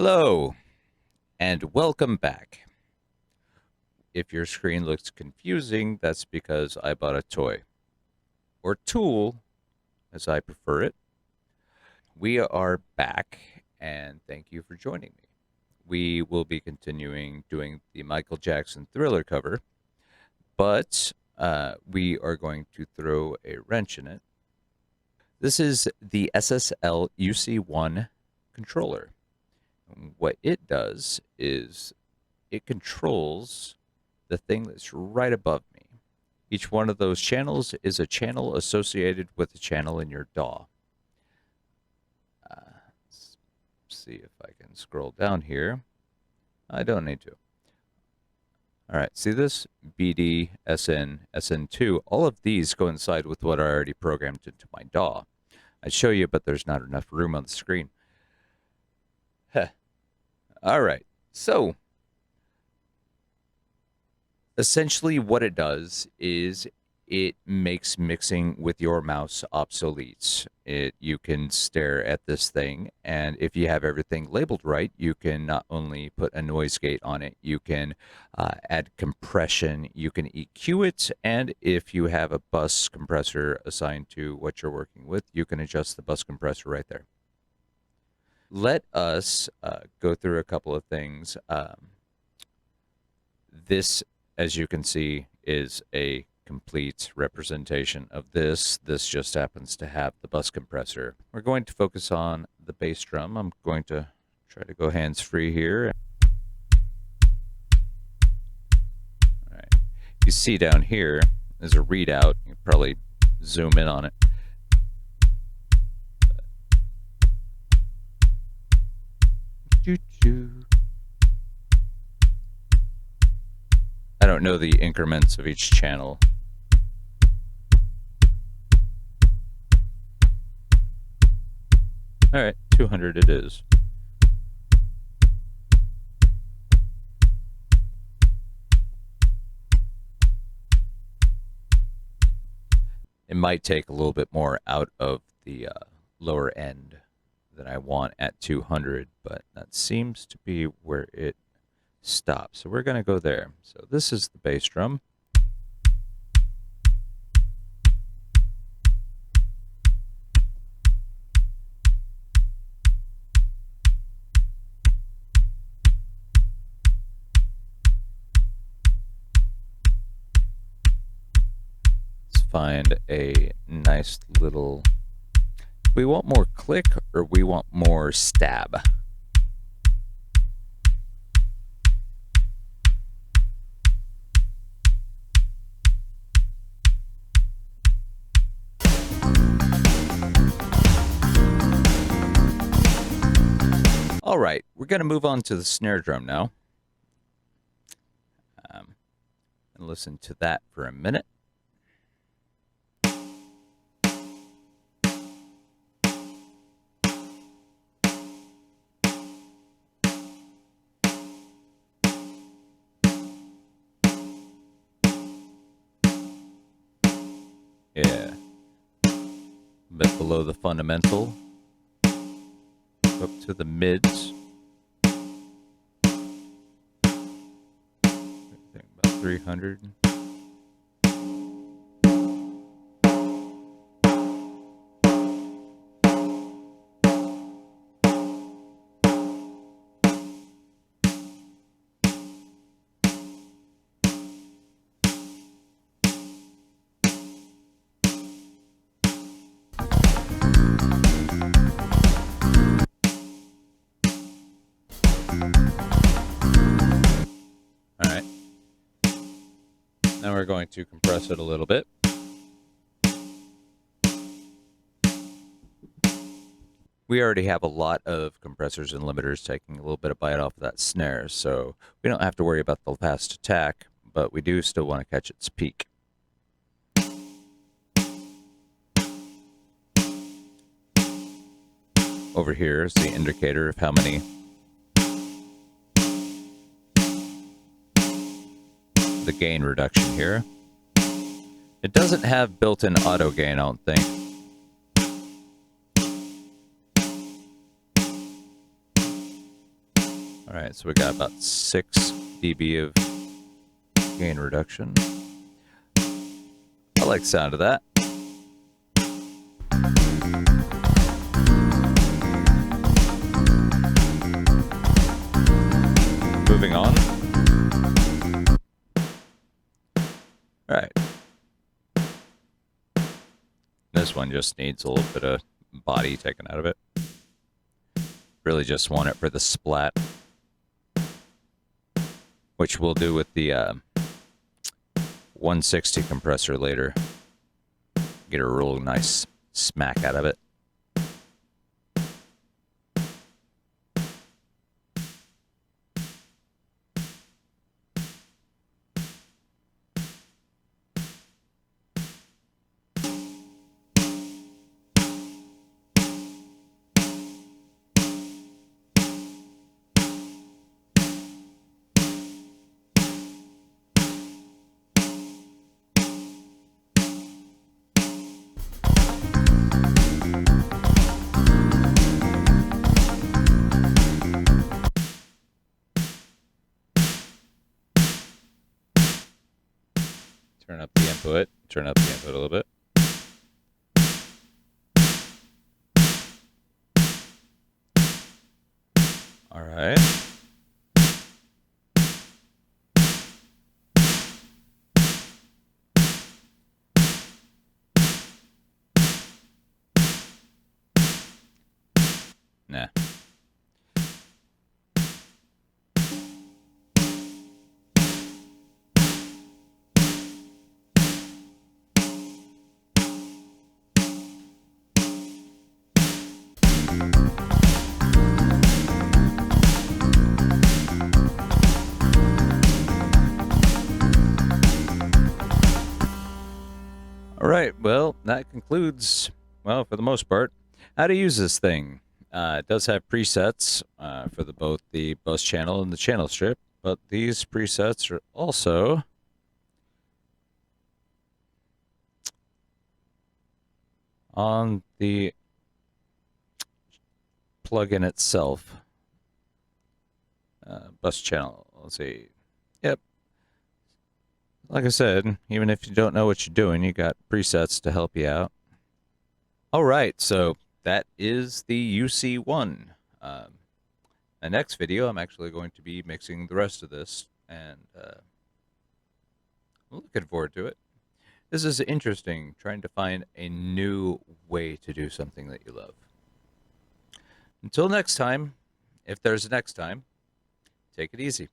Hello, and welcome back. If your screen looks confusing, that's because I bought a toy, or tool, as I prefer it. We are back, and thank you for joining me. We will be continuing doing the Michael Jackson Thriller cover, but we are going to throw a wrench in it. This is the SSL Uc-1 controller. What it does is it controls the thing that's right above me. Each one of those channels is a channel associated with a channel in your DAW. Let's see if I can scroll down here. I don't need to. All right, see this? BD, SN, SN2, all of these coincide with what I already programmed into my DAW. I'd show you, but there's not enough room on the screen. All right, so essentially what it does is it makes mixing with your mouse obsolete. You can stare at this thing, and if you have everything labeled right, you can not only put a noise gate on it, you can add compression, you can EQ it, and if you have a bus compressor assigned to what you're working with, you can adjust the bus compressor right there. Let us go through a couple of things. This, as you can see, is a complete representation of this. This just happens to have the bus compressor. We're going to focus on the bass drum. I'm going to try to go hands-free here. All right. You see down here is a readout. You can probably zoom in on it. I don't know the increments of each channel. All right, 200 it is. It might take a little bit more out of the lower end than I want at 200, but that seems to be where it stops. So we're going to go there. So this is the bass drum. Let's find a nice little... We want more click or we want more stab? All right, we're going to move on to the snare drum now. And listen to that for a minute. Yeah. A bit below the fundamental. Up to the mids. I think about 300. Now we're going to compress it a little bit. We already have a lot of compressors and limiters taking a little bit of bite off of that snare, so we don't have to worry about the fast attack, but we do still want to catch its peak. Over here is the indicator of how many the gain reduction here. It doesn't have built-in auto gain, I don't think. right, so we got about 6 dB of gain reduction. I like the sound of that. Moving on. All right. This one just needs a little bit of body taken out of it. Really just want it for the splat, which we'll do with the 160 compressor later. Get a real nice smack out of it. Turn up the input. Turn up the input a little bit. All right. Nah. All right, well, that concludes, well, for the most part, how to use this thing. It does have presets for both the bus channel and the channel strip, but these presets are also on the plugin itself. Bus channel, let's see. Yep. Like I said, even if you don't know what you're doing, you got presets to help you out. All right, so that is the UC-1. The next video, I'm actually going to be mixing the rest of this, and I'm looking forward to it. This is interesting, trying to find a new way to do something that you love. Until next time, if there's a next time, take it easy.